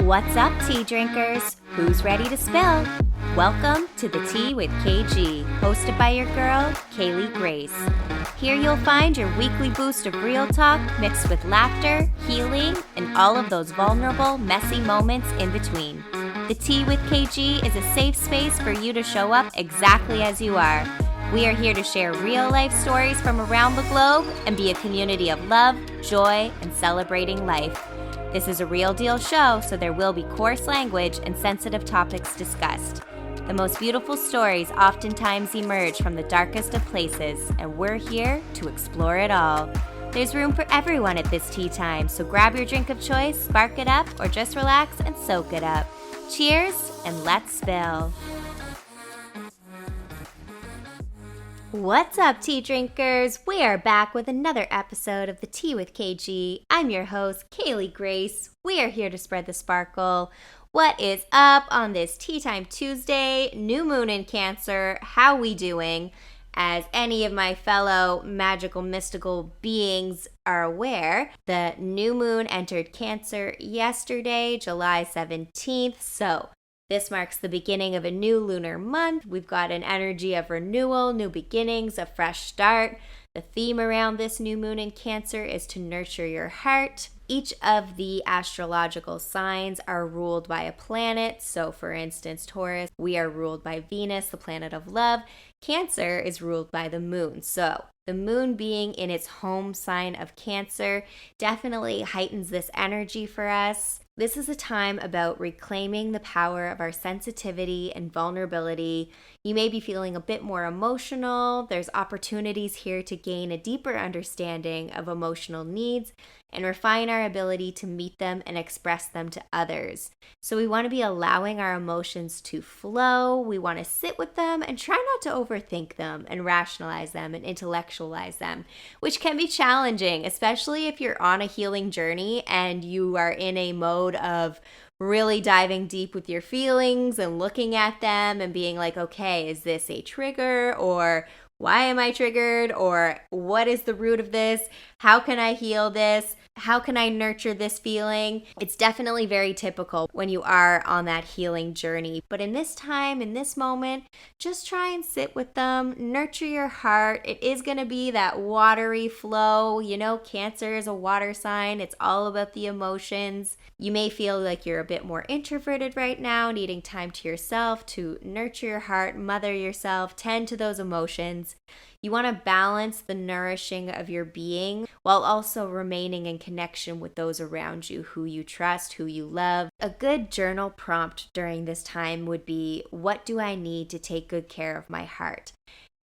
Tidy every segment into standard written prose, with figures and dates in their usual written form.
What's up, tea drinkers? Who's ready to spill? Welcome to The Tea with KG, hosted by your girl, Kaylee Grace. Here you'll find your weekly boost of real talk mixed with laughter, healing, and all of those vulnerable, messy moments in between. The Tea with KG is a safe space for you to show up exactly as you are. We are here to share real-life stories from around the globe and be a community of love, joy, and celebrating life. This is a real deal show, so there will be coarse language and sensitive topics discussed. The most beautiful stories oftentimes emerge from the darkest of places, and we're here to explore it all. There's room for everyone at this tea time, so grab your drink of choice, spark it up, or just relax and soak it up. Cheers, and let's spill. What's up, tea drinkers? We are back with another episode of The Tea with KG. I'm your host, Kaylee Grace. We are here to spread the sparkle. What is up on this Tea Time Tuesday? New moon in Cancer. How we doing? As any of my fellow magical, mystical beings are aware, the new moon entered Cancer yesterday, July 17th. So this marks the beginning of a new lunar month. We've got an energy of renewal, new beginnings, a fresh start. The theme around this new moon in Cancer is to nurture your heart. Each of the astrological signs are ruled by a planet. So for instance, Taurus, we are ruled by Venus, the planet of love. Cancer is ruled by the moon. So the moon being in its home sign of Cancer definitely heightens this energy for us. This is a time about reclaiming the power of our sensitivity and vulnerability. You may be feeling a bit more emotional. There's opportunities here to gain a deeper understanding of emotional needs and refine our ability to meet them and express them to others. So we want to be allowing our emotions to flow. We want to sit with them and try not to overthink them and rationalize them and intellectualize them, which can be challenging, especially if you're on a healing journey and you are in a mode of really diving deep with your feelings and looking at them and being like, okay, is this a trigger, or why am I triggered, or what is the root of this? How can I heal this? How can I nurture this feeling? It's definitely very typical when you are on that healing journey. But in this time, in this moment, just try and sit with them, nurture your heart. It is going to be that watery flow. You know, Cancer is a water sign. It's all about the emotions. You may feel like you're a bit more introverted right now, needing time to yourself to nurture your heart, mother yourself, tend to those emotions. You want to balance the nourishing of your being while also remaining in connection with those around you who you trust, who you love. A good journal prompt during this time would be, what do I need to take good care of my heart?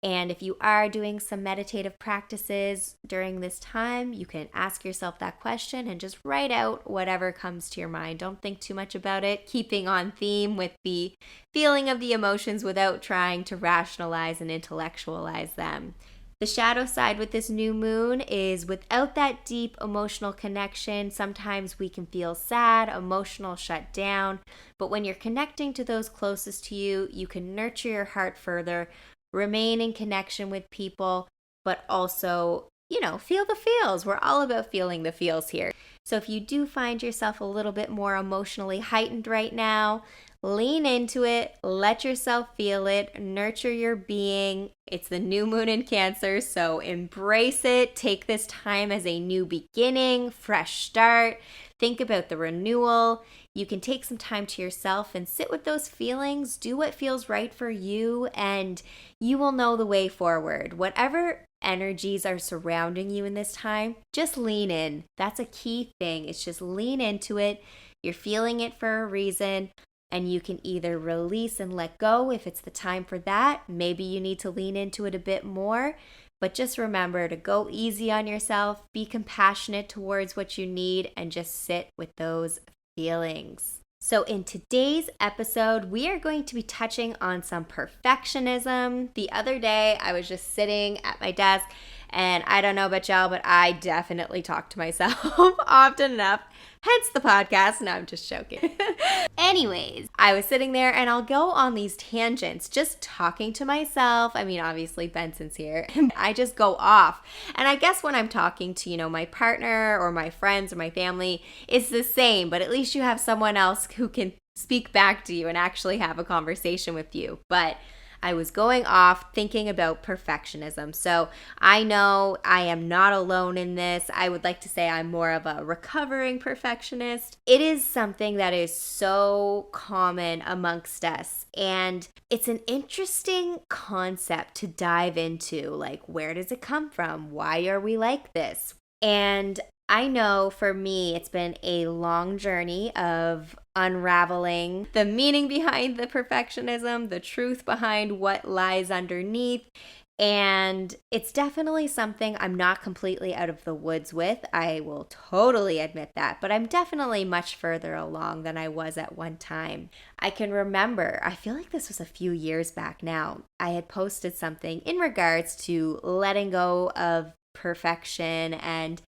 And if you are doing some meditative practices during this time, you can ask yourself that question and just write out whatever comes to your mind. Don't think too much about it, keeping on theme with the feeling of the emotions without trying to rationalize and intellectualize them. The shadow side with this new moon is without that deep emotional connection, sometimes we can feel sad, emotional, shut down. But when you're connecting to those closest to you, you can nurture your heart further, remain in connection with people, but also, feel the feels. We're all about feeling the feels here. So if you do find yourself a little bit more emotionally heightened right now, lean into it, let yourself feel it, nurture your being. It's the new moon in Cancer, so embrace it. Take this time as a new beginning, fresh start. Think about the renewal. You can take some time to yourself and sit with those feelings, do what feels right for you, and you will know the way forward. Whatever energies are surrounding you in this time, just lean in. That's a key thing. It's just lean into it. You're feeling it for a reason, and you can either release and let go if it's the time for that. Maybe you need to lean into it a bit more. But just remember to go easy on yourself, be compassionate towards what you need, and just sit with those feelings. So in today's episode, we are going to be touching on some perfectionism. The other day, I was just sitting at my desk And I don't know about y'all, but I definitely talk to myself often enough. Hence the podcast. No, I'm just joking. Anyways, I was sitting there and I'll go on these tangents just talking to myself. I mean, obviously Benson's here. I just go off. And I guess when I'm talking to, my partner or my friends or my family, it's the same, but at least you have someone else who can speak back to you and actually have a conversation with you. But I was going off thinking about perfectionism. So I know I am not alone in this. I would like to say I'm more of a recovering perfectionist. It is something that is so common amongst us. And it's an interesting concept to dive into. Like, where does it come from? Why are we like this? And I know for me, it's been a long journey of unraveling the meaning behind the perfectionism, the truth behind what lies underneath. And it's definitely something I'm not completely out of the woods with. I will totally admit that, but I'm definitely much further along than I was at one time. I can remember, I feel like this was a few years back now, I had posted something in regards to letting go of perfection and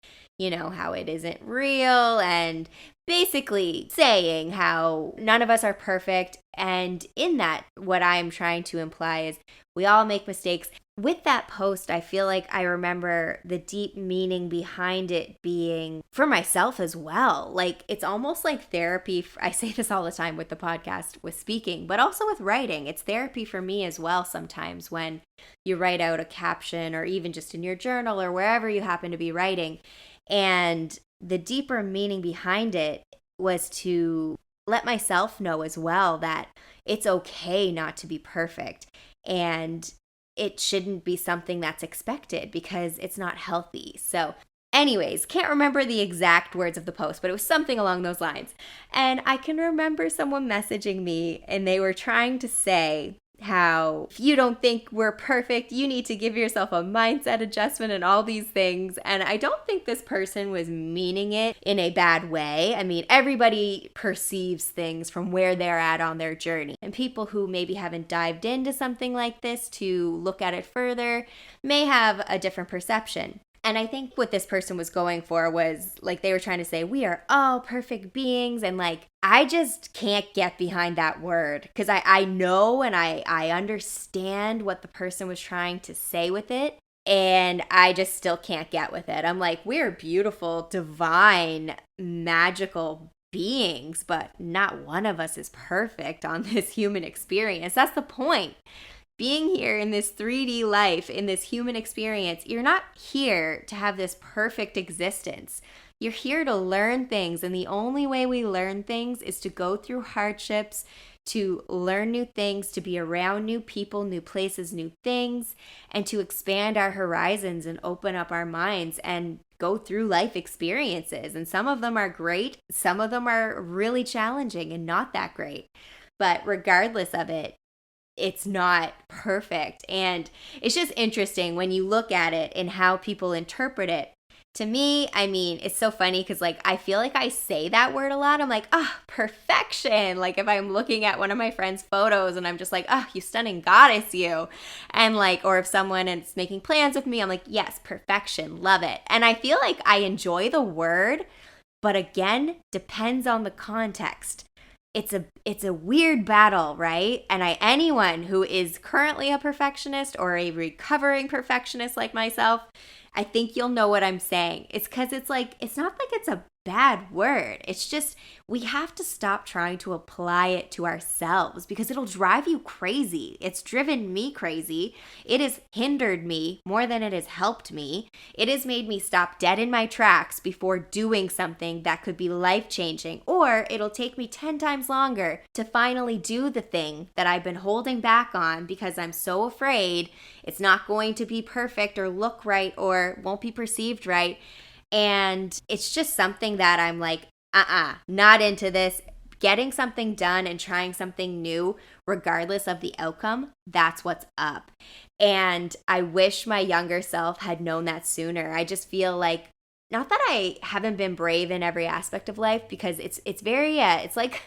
how it isn't real, and basically saying how none of us are perfect. And in that, what I'm trying to imply is we all make mistakes. With that post, I feel like I remember the deep meaning behind it being for myself as well. Like, it's almost like therapy. I say this all the time with the podcast, with speaking, but also with writing. It's therapy for me as well sometimes when you write out a caption or even just in your journal or wherever you happen to be writing. And the deeper meaning behind it was to let myself know as well that it's okay not to be perfect. And it shouldn't be something that's expected because it's not healthy. So anyways, can't remember the exact words of the post, but it was something along those lines. And I can remember someone messaging me and they were trying to say how if you don't think we're perfect, you need to give yourself a mindset adjustment and all these things. And I don't think this person was meaning it in a bad way. I mean, everybody perceives things from where they're at on their journey. And people who maybe haven't dived into something like this to look at it further may have a different perception. And I think what this person was going for was like they were trying to say we are all perfect beings, and like I just can't get behind that word because I know and I understand what the person was trying to say with it, and I just still can't get with it. I'm like, we're beautiful, divine, magical beings, but not one of us is perfect on this human experience. That's the point. Being here in this 3D life, in this human experience, you're not here to have this perfect existence. You're here to learn things, and the only way we learn things is to go through hardships, to learn new things, to be around new people, new places, new things, and to expand our horizons and open up our minds and go through life experiences. And some of them are great, some of them are really challenging and not that great. But regardless of it, it's not perfect. And it's just interesting when you look at it and how people interpret it. To me, I mean, it's so funny because like I feel like I say that word a lot. I'm like, perfection. Like if I'm looking at one of my friends' photos and I'm just like, you stunning goddess, you. And like, or if someone is making plans with me, I'm like, yes, perfection, love it. And I feel like I enjoy the word, but again, depends on the context. It's a weird battle, right? And anyone who is currently a perfectionist or a recovering perfectionist like myself, I think you'll know what I'm saying. It's because it's like, it's not like it's a bad word. It's just we have to stop trying to apply it to ourselves because it'll drive you crazy. It's driven me crazy. It has hindered me more than it has helped me. It has made me stop dead in my tracks before doing something that could be life-changing, or it'll take me 10 times longer to finally do the thing that I've been holding back on because I'm so afraid it's not going to be perfect or look right or won't be perceived right. And it's just something that I'm like, not into this. Getting something done and trying something new, regardless of the outcome, that's what's up. And I wish my younger self had known that sooner. I just feel like not that I haven't been brave in every aspect of life, because it's very it's like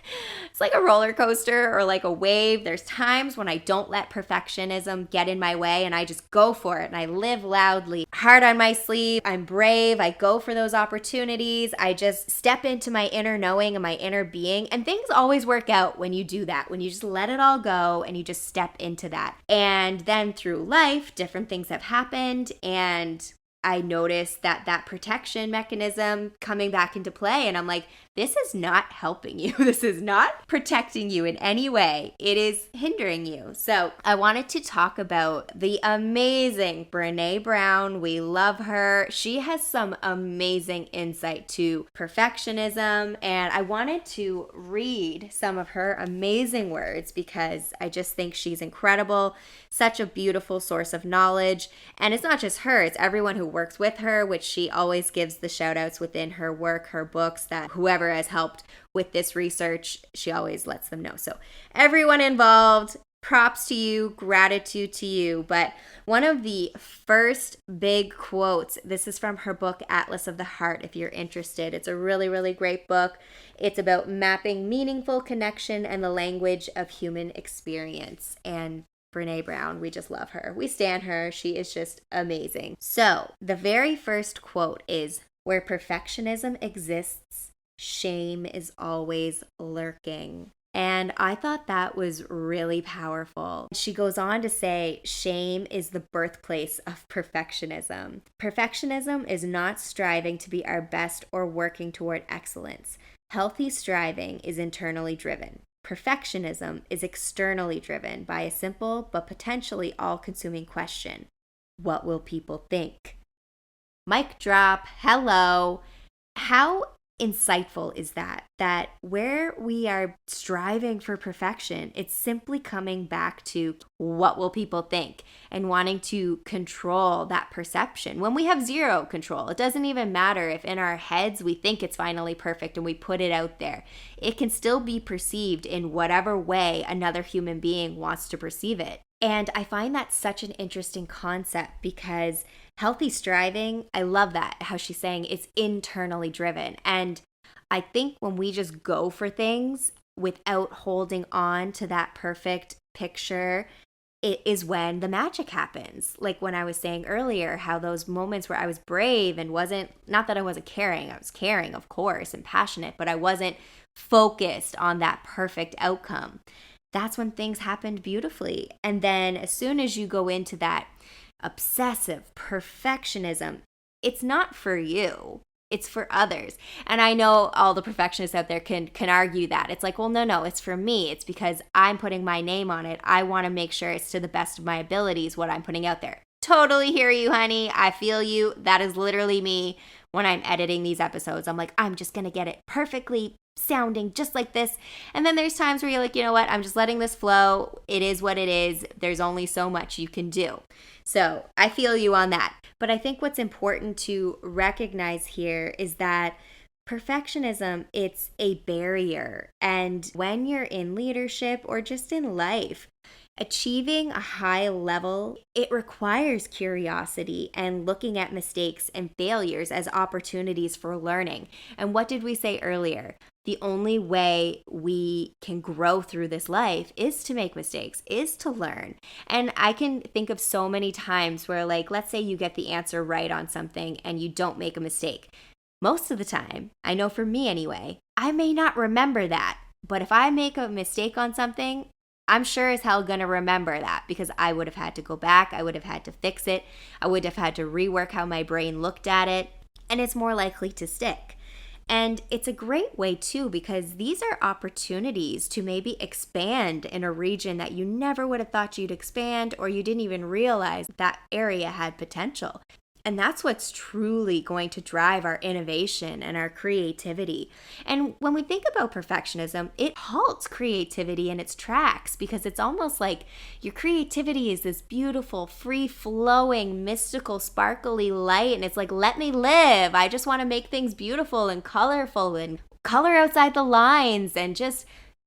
a roller coaster or like a wave. There's times when I don't let perfectionism get in my way and I just go for it and I live loudly, heart on my sleeve. I'm brave. I go for those opportunities. I just step into my inner knowing and my inner being, and things always work out when you do that. When you just let it all go and you just step into that. And then through life, different things have happened, and I noticed that protection mechanism coming back into play. And I'm like, this is not helping you. This is not protecting you in any way. It is hindering you. So I wanted to talk about the amazing Brené Brown. We love her. She has some amazing insight to perfectionism. And I wanted to read some of her amazing words because I just think she's incredible. Such a beautiful source of knowledge. And it's not just her, it's everyone who works with her, which she always gives the shout outs within her work, her books, that whoever has helped with this research, she always lets them know. So everyone involved, props to you, gratitude to you. But one of the first big quotes, this is from her book, Atlas of the Heart, if you're interested. It's a really, really great book. It's about mapping meaningful connection and the language of human experience. And Brené Brown, we just love her. We stan her. She is just amazing. So the very first quote is, "Where perfectionism exists, shame is always lurking." And I thought that was really powerful. She goes on to say, shame is the birthplace of perfectionism. Perfectionism is not striving to be our best or working toward excellence. Healthy striving is internally driven. Perfectionism is externally driven by a simple but potentially all-consuming question: what will people think? Mic drop. Hello. How insightful is that? That where we are striving for perfection, it's simply coming back to what will people think and wanting to control that perception when we have zero control. It doesn't even matter if in our heads we think it's finally perfect and we put it out there. It can still be perceived in whatever way another human being wants to perceive it. And I find that such an interesting concept because healthy striving, I love that, how she's saying it's internally driven. And I think when we just go for things without holding on to that perfect picture, it is when the magic happens. Like when I was saying earlier, how those moments where I was brave and not that I wasn't caring, I was caring, of course, and passionate, but I wasn't focused on that perfect outcome. That's when things happened beautifully. And then as soon as you go into that obsessive perfectionism, it's not for you, it's for others. And I know all the perfectionists out there can argue that. It's like, well, no, it's for me. It's because I'm putting my name on it. I want to make sure it's to the best of my abilities what I'm putting out there. Totally hear you, honey. I feel you. That is literally me when I'm editing these episodes. I'm like, I'm just going to get it perfectly sounding just like this. And then there's times where you're like, you know what? I'm just letting this flow. It is what it is. There's only so much you can do. So I feel you on that. But I think what's important to recognize here is that perfectionism, it's a barrier. And when you're in leadership or just in life, achieving a high level, it requires curiosity and looking at mistakes and failures as opportunities for learning. And what did we say earlier? The only way we can grow through this life is to make mistakes, is to learn. And I can think of so many times where, like, let's say you get the answer right on something and you don't make a mistake. Most of the time, I know for me anyway, I may not remember that. But if I make a mistake on something, I'm sure as hell gonna remember that because I would have had to go back. I would have had to fix it. I would have had to rework how my brain looked at it. And it's more likely to stick. And it's a great way too because these are opportunities to maybe expand in a region that you never would have thought you'd expand or you didn't even realize that area had potential. And that's what's truly going to drive our innovation and our creativity. And when we think about perfectionism, it halts creativity in its tracks because it's almost like your creativity is this beautiful, free-flowing, mystical, sparkly light. And it's like, let me live. I just want to make things beautiful and colorful and color outside the lines and just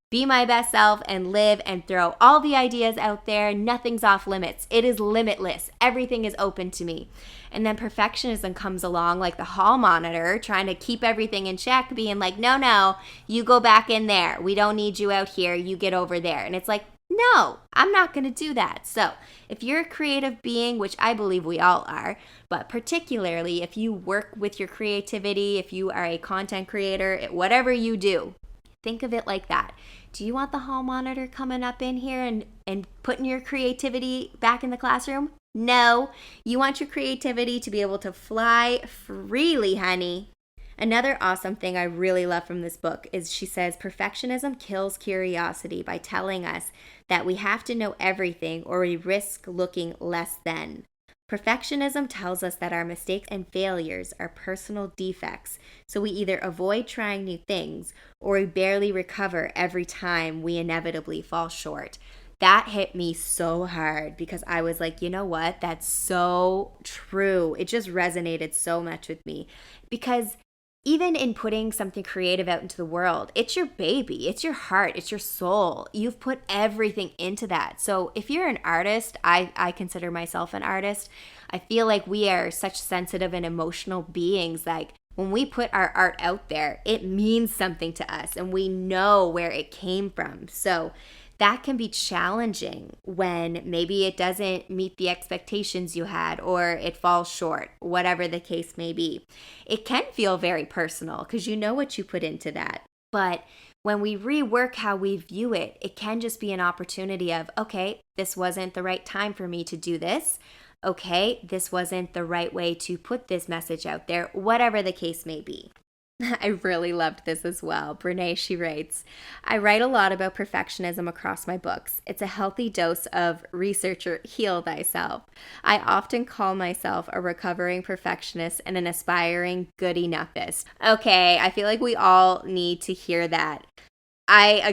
be my best self and live and throw all the ideas out there. Nothing's off limits. It is limitless. Everything is open to me. And then perfectionism comes along like the hall monitor, trying to keep everything in check, being like, no, you go back in there. We don't need you out here. You get over there. And it's like, no, I'm not going to do that. So if you're a creative being, which I believe we all are, but particularly if you work with your creativity, if you are a content creator, whatever you do, think of it like that. Do you want the hall monitor coming up in here and putting your creativity back in the classroom? No. You want your creativity to be able to fly freely, honey. Another awesome thing I really love from this book is she says perfectionism kills curiosity by telling us that we have to know everything or we risk looking less than. Perfectionism tells us that our mistakes and failures are personal defects, so we either avoid trying new things or we barely recover every time we inevitably fall short. That hit me so hard because I was like, you know what? That's so true. It just resonated so much with me because even in putting something creative out into the world, it's your baby, it's your heart, it's your soul. You've put everything into that. So if you're an artist, I consider myself an artist. I feel like we are such sensitive and emotional beings. Like when we put our art out there, it means something to us and we know where it came from. So that can be challenging when maybe it doesn't meet the expectations you had or it falls short, whatever the case may be. It can feel very personal because you know what you put into that. But when we rework how we view it, it can just be an opportunity of, okay, this wasn't the right time for me to do this. Okay, this wasn't the right way to put this message out there, whatever the case may be. I really loved this as well. Brene, she writes, I write a lot about perfectionism across my books. It's a healthy dose of researcher, heal thyself. I often call myself a recovering perfectionist and an aspiring good enoughist. Okay, I feel like we all need to hear that. I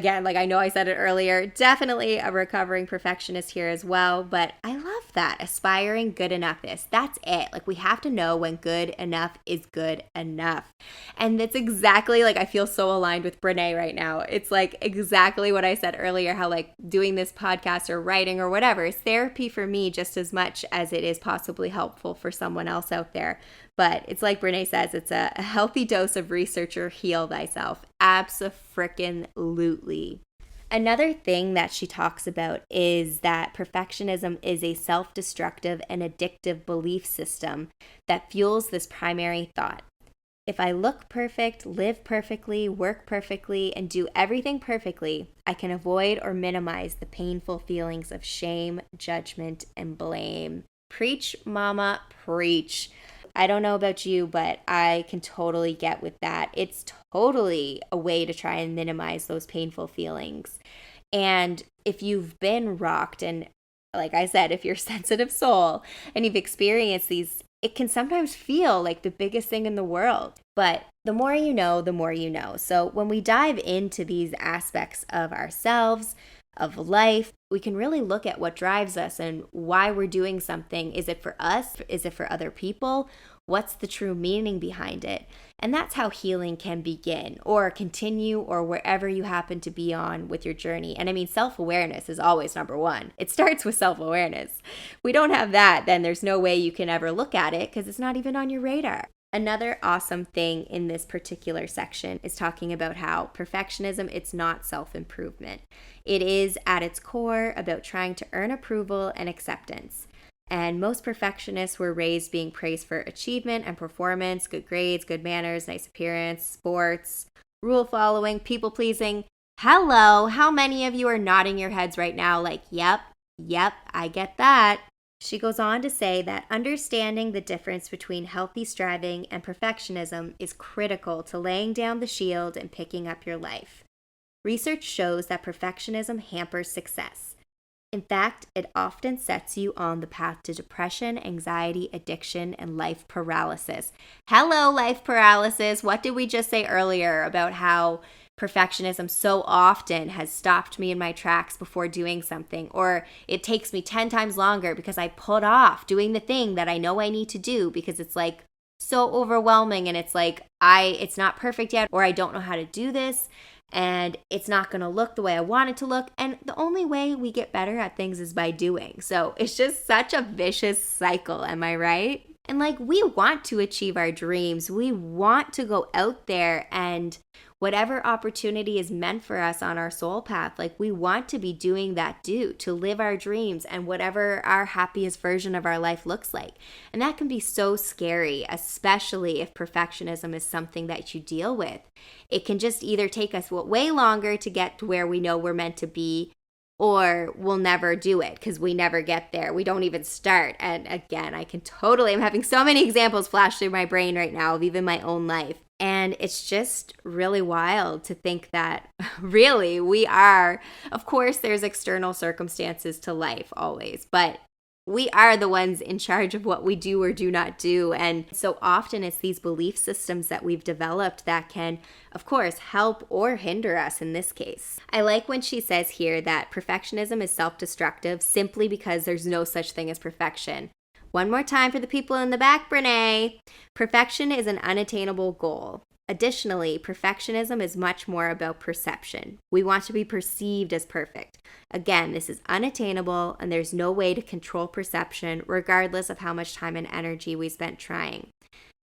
know I said it earlier, definitely a recovering perfectionist here as well, but I love that. Aspiring good enoughness. That's it. Like we have to know when good enough is good enough. And it's exactly like I feel so aligned with Brene right now. It's like exactly what I said earlier, how like doing this podcast or writing or whatever is therapy for me just as much as it is possibly helpful for someone else out there. But it's like Brene says, it's a healthy dose of researcher, heal thyself. Abso-frickin-lutely. Another thing that she talks about is that perfectionism is a self-destructive and addictive belief system that fuels this primary thought. If I look perfect, live perfectly, work perfectly, and do everything perfectly, I can avoid or minimize the painful feelings of shame, judgment, and blame. Preach, mama, preach. I don't know about you, but I can totally get with that. It's totally a way to try and minimize those painful feelings. And if you've been rocked and, like I said, if you're a sensitive soul and you've experienced these, it can sometimes feel like the biggest thing in the world. But the more you know, the more you know. So when we dive into these aspects of ourselves, of life, we can really look at what drives us and why we're doing something. Is it for us? Is it for other people? What's the true meaning behind it? And that's how healing can begin or continue or wherever you happen to be on with your journey. And I mean, self-awareness is always number one. It starts with self-awareness. We don't have that, then there's no way you can ever look at it because it's not even on your radar. Another awesome thing in this particular section is talking about how perfectionism, it's not self-improvement. It is at its core about trying to earn approval and acceptance. And most perfectionists were raised being praised for achievement and performance, good grades, good manners, nice appearance, sports, rule following, people pleasing. Hello, how many of you are nodding your heads right now like, yep, I get that. She goes on to say that understanding the difference between healthy striving and perfectionism is critical to laying down the shield and picking up your life. Research shows that perfectionism hampers success. In fact, it often sets you on the path to depression, anxiety, addiction, and life paralysis. Hello, life paralysis. What did we just say earlier about how perfectionism so often has stopped me in my tracks before doing something, or it takes me 10 times longer because I put off doing the thing that I know I need to do because it's like so overwhelming and it's like it's not perfect yet, or I don't know how to do this and it's not going to look the way I want it to look. And the only way we get better at things is by doing. So it's just such a vicious cycle. Am I right? And like, we want to achieve our dreams. We want to go out there and whatever opportunity is meant for us on our soul path, like we want to be doing that to live our dreams and whatever our happiest version of our life looks like. And that can be so scary, especially if perfectionism is something that you deal with. It can just either take us way longer to get to where we know we're meant to be, or we'll never do it because we never get there. We don't even start. And again, I'm having so many examples flash through my brain right now of even my own life. And it's just really wild to think that really we are, of course, there's external circumstances to life always, but we are the ones in charge of what we do or do not do. And so often it's these belief systems that we've developed that can, of course, help or hinder us in this case. I like when she says here that perfectionism is self-destructive simply because there's no such thing as perfection. One more time for the people in the back, Brene. Perfection is an unattainable goal. Additionally, perfectionism is much more about perception. We want to be perceived as perfect. Again, this is unattainable, and there's no way to control perception regardless of how much time and energy we spent trying.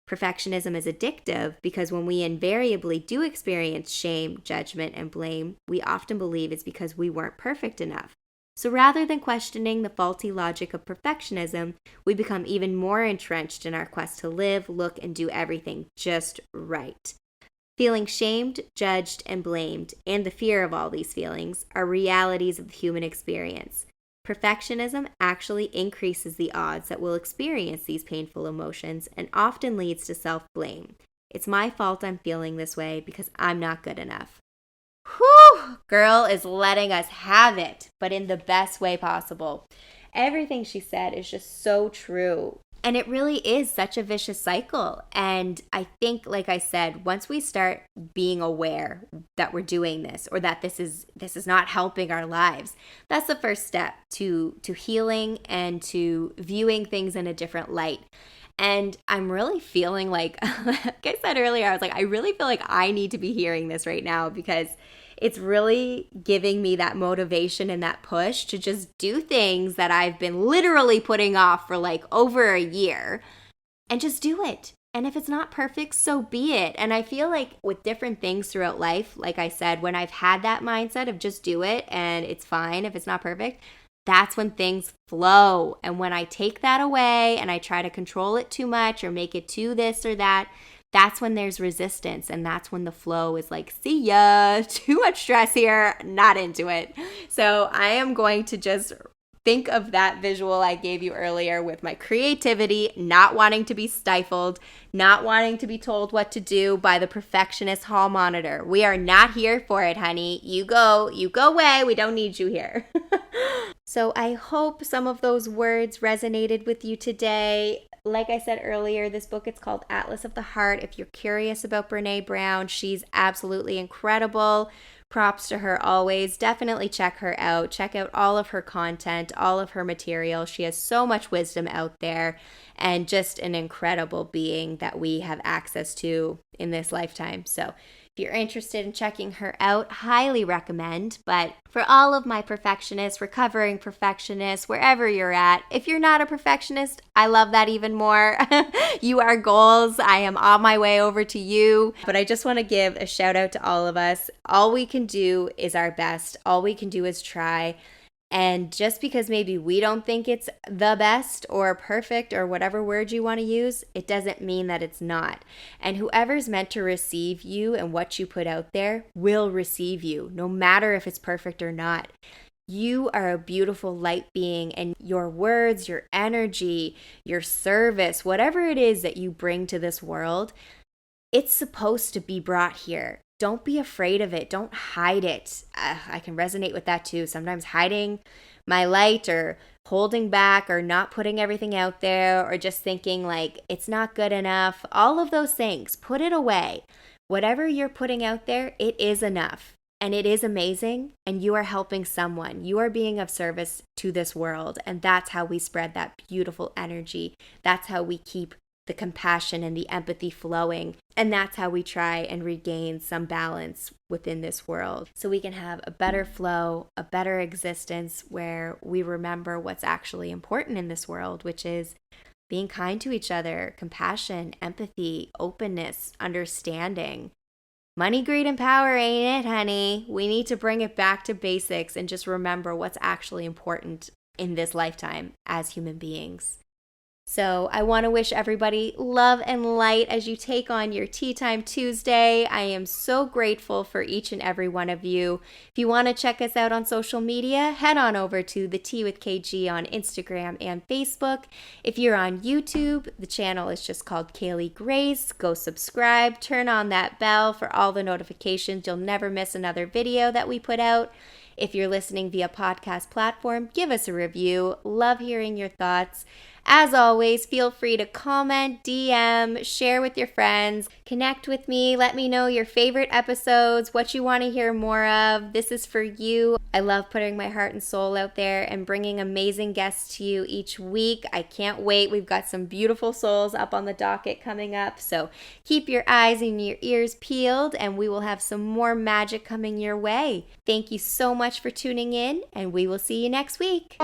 Perfectionism is addictive because when we invariably do experience shame, judgment, and blame, we often believe it's because we weren't perfect enough. So rather than questioning the faulty logic of perfectionism, we become even more entrenched in our quest to live, look, and do everything just right. Feeling shamed, judged, and blamed, and the fear of all these feelings are realities of the human experience. Perfectionism actually increases the odds that we'll experience these painful emotions and often leads to self-blame. It's my fault I'm feeling this way because I'm not good enough. Whew, girl is letting us have it, but in the best way possible. Everything she said is just so true. And it really is such a vicious cycle. And I think, like I said, once we start being aware that we're doing this or that this is not helping our lives, that's the first step to healing and to viewing things in a different light. And I'm really feeling like I said earlier, I was like, I really feel like I need to be hearing this right now because it's really giving me that motivation and that push to just do things that I've been literally putting off for like over a year and just do it. And if it's not perfect, so be it. And I feel like with different things throughout life, like I said, when I've had that mindset of just do it and it's fine if it's not perfect, that's when things flow. And when I take that away and I try to control it too much or make it too this or that, that's when there's resistance. And that's when the flow is like, see ya, too much stress here, not into it. So I am going to just think of that visual I gave you earlier with my creativity, not wanting to be stifled, not wanting to be told what to do by the perfectionist hall monitor. We are not here for it, honey. You go away. We don't need you here. So I hope some of those words resonated with you today. Like I said earlier, this book, it's called Atlas of the Heart. If you're curious about Brene Brown, she's absolutely incredible. Props to her always. Definitely check her out. Check out all of her content, all of her material. She has so much wisdom out there and just an incredible being that we have access to in this lifetime. So if you're interested in checking her out, highly recommend. But for all of my perfectionists, recovering perfectionists, wherever you're at, if you're not a perfectionist, I love that even more. You are goals. I am on my way over to you. But I just want to give a shout out to all of us. All we can do is our best. All we can do is try. And just because maybe we don't think it's the best or perfect or whatever word you want to use, it doesn't mean that it's not. And whoever's meant to receive you and what you put out there will receive you, no matter if it's perfect or not. You are a beautiful light being, and your words, your energy, your service, whatever it is that you bring to this world, it's supposed to be brought here. Don't be afraid of it. Don't hide it. I can resonate with that too. Sometimes hiding my light or holding back or not putting everything out there or just thinking like it's not good enough. All of those things, put it away. Whatever you're putting out there, it is enough and it is amazing and you are helping someone. You are being of service to this world, and that's how we spread that beautiful energy. That's how we keep the compassion and the empathy flowing. And that's how we try and regain some balance within this world so we can have a better flow, a better existence where we remember what's actually important in this world, which is being kind to each other, compassion, empathy, openness, understanding. Money, greed, and power ain't it, honey. We need to bring it back to basics and just remember what's actually important in this lifetime as human beings. So I want to wish everybody love and light as you take on your Tea Time Tuesday. I am so grateful for each and every one of you. If you want to check us out on social media, head on over to The Tea with KG on Instagram and Facebook. If you're on YouTube, the channel is just called Kaylee Grace. Go subscribe, turn on that bell for all the notifications. You'll never miss another video that we put out. If you're listening via podcast platform, give us a review. Love hearing your thoughts. As always, feel free to comment, DM, share with your friends, connect with me, let me know your favorite episodes, what you want to hear more of. This is for you. I love putting my heart and soul out there and bringing amazing guests to you each week. I can't wait. We've got some beautiful souls up on the docket coming up, so keep your eyes and your ears peeled, and we will have some more magic coming your way. Thank you so much for tuning in, and we will see you next week.